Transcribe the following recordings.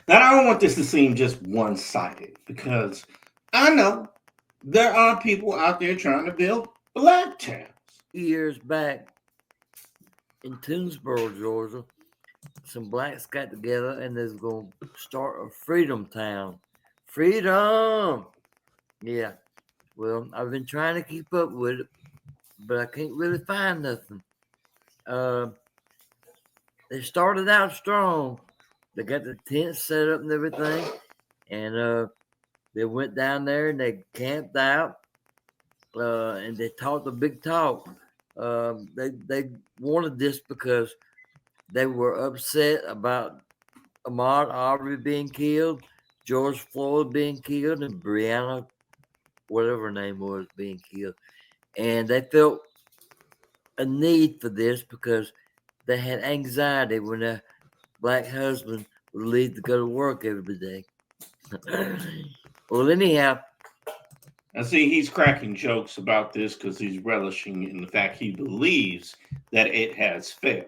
Now, I don't want this to seem just one sided because I know there are people out there trying to build black towns. Years back in Toomsboro, Georgia, some blacks got together and they was going to start a freedom town. Freedom! Yeah. Well, I've been trying to keep up with it, but I can't really find nothing. Uh, they started out strong. They got the tents set up and everything, and they went down there and they camped out, and they talked a big talk. They wanted this because they were upset about Ahmaud Arbery being killed, George Floyd being killed, and Breonna, whatever her name was, being killed. And they felt a need for this because they had anxiety when their black husband would leave to go to work every day. Well, anyhow, I see he's cracking jokes about this because he's relishing in the fact he believes that it has failed.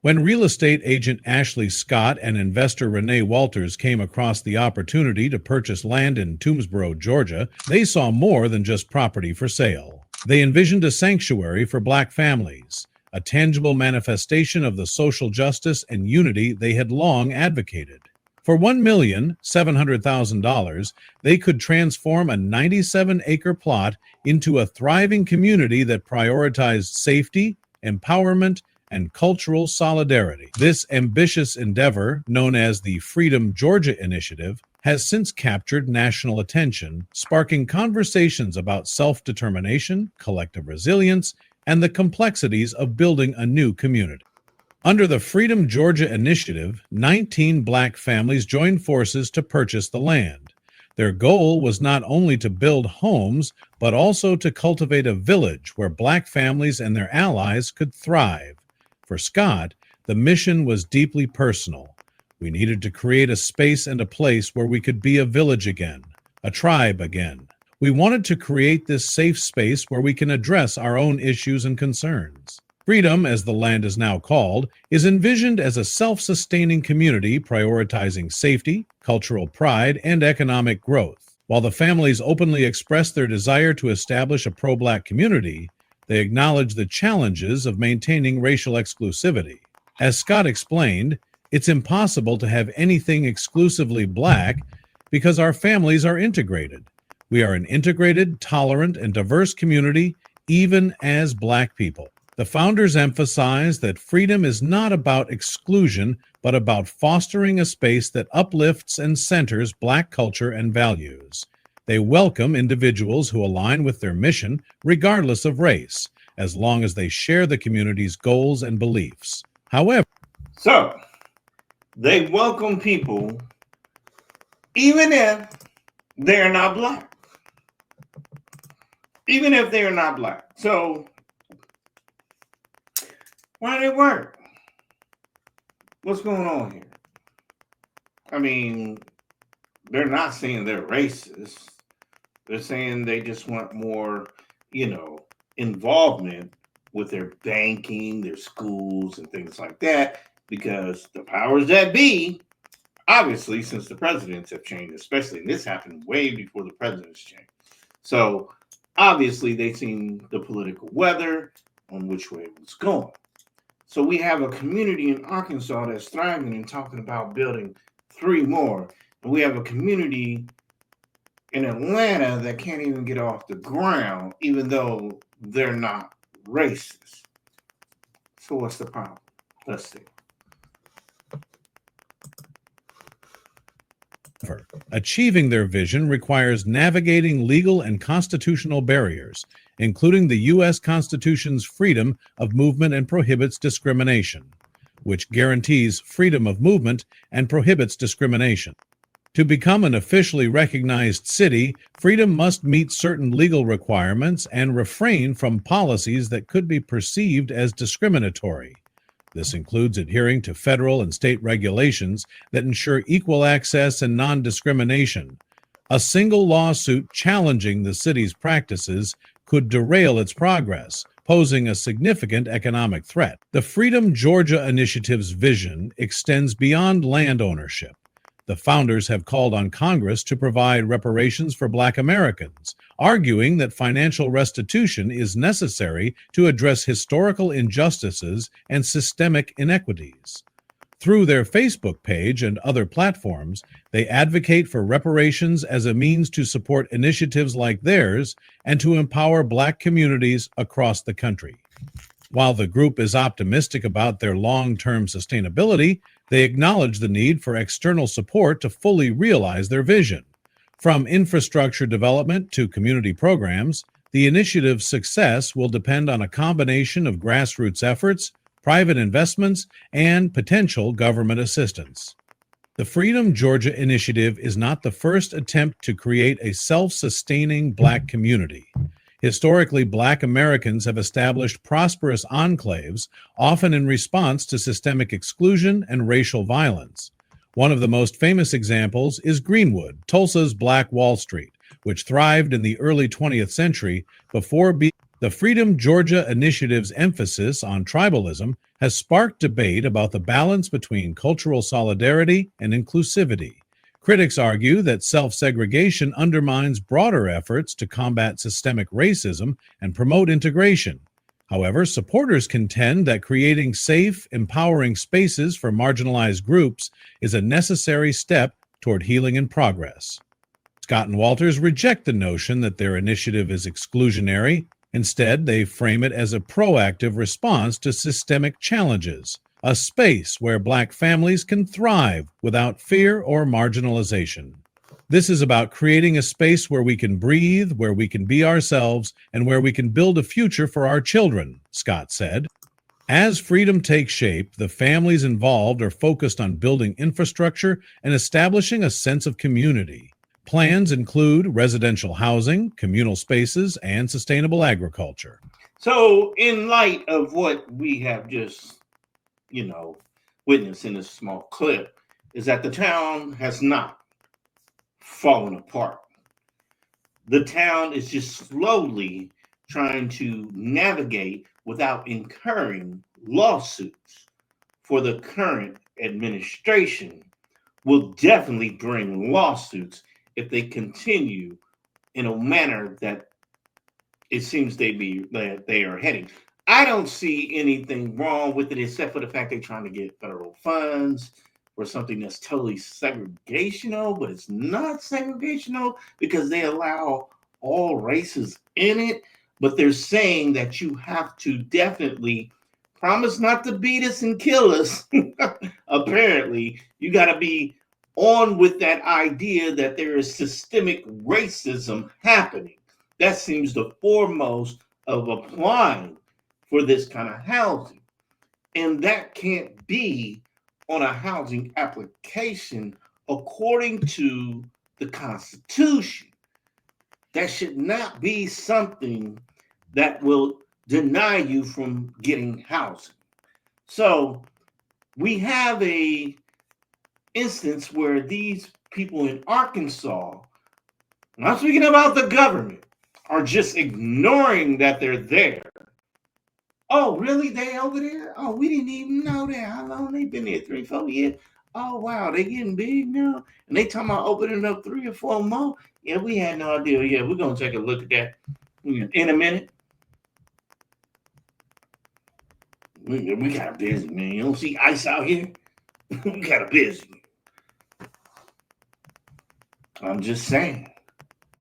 When real estate agent Ashley Scott and investor Renee Walters came across the opportunity to purchase land in Toomsboro, Georgia, they saw more than just property for sale. They envisioned a sanctuary for black families, a tangible manifestation of the social justice and unity they had long advocated. For $1,700,000, they could transform a 97-acre plot into a thriving community that prioritized safety, empowerment, and cultural solidarity. This ambitious endeavor, known as the Freedom Georgia Initiative, has since captured national attention, sparking conversations about self-determination, collective resilience, and the complexities of building a new community. Under the Freedom Georgia Initiative, 19 black families joined forces to purchase the land. Their goal was not only to build homes, but also to cultivate a village where black families and their allies could thrive. For Scott, the mission was deeply personal. We needed to create a space and a place where we could be a village again, a tribe again. We wanted to create this safe space where we can address our own issues and concerns. Freedom, as the land is now called, is envisioned as a self-sustaining community prioritizing safety, cultural pride, and economic growth. While the families openly expressed their desire to establish a pro-black community, they acknowledge the challenges of maintaining racial exclusivity. As Scott explained, it's impossible to have anything exclusively black because our families are integrated. We are an integrated, tolerant, and diverse community, even as black people. The founders emphasize that freedom is not about exclusion, but about fostering a space that uplifts and centers black culture and values. They welcome individuals who align with their mission, regardless of race, as long as they share the community's goals and beliefs. However, So, they welcome people even if they're not black. Even if they're not black. So, why did it work? What's going on here? I mean, they're not saying they're racist. They're saying they just want more, involvement with their banking, their schools, and things like that, because the powers that be, obviously, since the presidents have changed, especially, and this happened way before the presidents changed. So, obviously, they've seen the political weather on which way it was going. So, we have a community in Arkansas that's thriving and talking about building 3 more. And we have a community in Atlanta that can't even get off the ground, even though they're not racist. So what's the problem? Let's see. achieving their vision requires navigating legal and constitutional barriers, including the U.S. Constitution's freedom of movement and prohibits discrimination, which guarantees freedom of movement and prohibits discrimination. To become an officially recognized city, freedom must meet certain legal requirements and refrain from policies that could be perceived as discriminatory. This includes adhering to federal and state regulations that ensure equal access and non-discrimination. A single lawsuit challenging the city's practices could derail its progress, posing a significant economic threat. The Freedom Georgia Initiative's vision extends beyond land ownership. The founders have called on Congress to provide reparations for Black Americans, arguing that financial restitution is necessary to address historical injustices and systemic inequities. Through their Facebook page and other platforms, they advocate for reparations as a means to support initiatives like theirs and to empower Black communities across the country. While the group is optimistic about their long-term sustainability, they acknowledge the need for external support to fully realize their vision. From infrastructure development to community programs, the initiative's success will depend on a combination of grassroots efforts, private investments, and potential government assistance. The Freedom Georgia Initiative is not the first attempt to create a self-sustaining Black community. Historically, Black Americans have established prosperous enclaves, often in response to systemic exclusion and racial violence. One of the most famous examples is Greenwood, Tulsa's Black Wall Street, which thrived in the early 20th century before being. The Freedom Georgia Initiative's emphasis on tribalism has sparked debate about the balance between cultural solidarity and inclusivity. Critics argue that self-segregation undermines broader efforts to combat systemic racism and promote integration. However, supporters contend that creating safe, empowering spaces for marginalized groups is a necessary step toward healing and progress. Scott and Walters reject the notion that their initiative is exclusionary. Instead, they frame it as a proactive response to systemic challenges, a space where Black families can thrive without fear or marginalization. This is about creating a space where we can breathe, where we can be ourselves, and where we can build a future for our children, Scott said. As freedom takes shape, the families involved are focused on building infrastructure and establishing a sense of community. Plans include residential housing, communal spaces, and sustainable agriculture. So, in light of what we have just, witnessed in this small clip, is that the town has not fallen apart. The town is just slowly trying to navigate without incurring lawsuits. For the current administration will definitely bring lawsuits if they continue in a manner that it seems that they are heading. I don't see anything wrong with it except for the fact they're trying to get federal funds for something that's totally segregational, but it's not segregational because they allow all races in it. But they're saying that you have to definitely promise not to beat us and kill us. Apparently, you got to be on with that idea that there is systemic racism happening. That seems the foremost of applying for this kind of housing. And that can't be on a housing application according to the Constitution. That should not be something that will deny you from getting housing. So we have a instance where these people in Arkansas, not speaking about the government, are just ignoring that they're there. Oh, really? They over there? Oh, we didn't even know that. How long they been there? 3-4 years? Oh, wow, they getting big now? And they talking about opening up 3 or 4 more? Yeah, we had no idea. Yeah, we're going to take a look at that in a minute. We got busy, man. You don't see ice out here? We got busy. I'm just saying.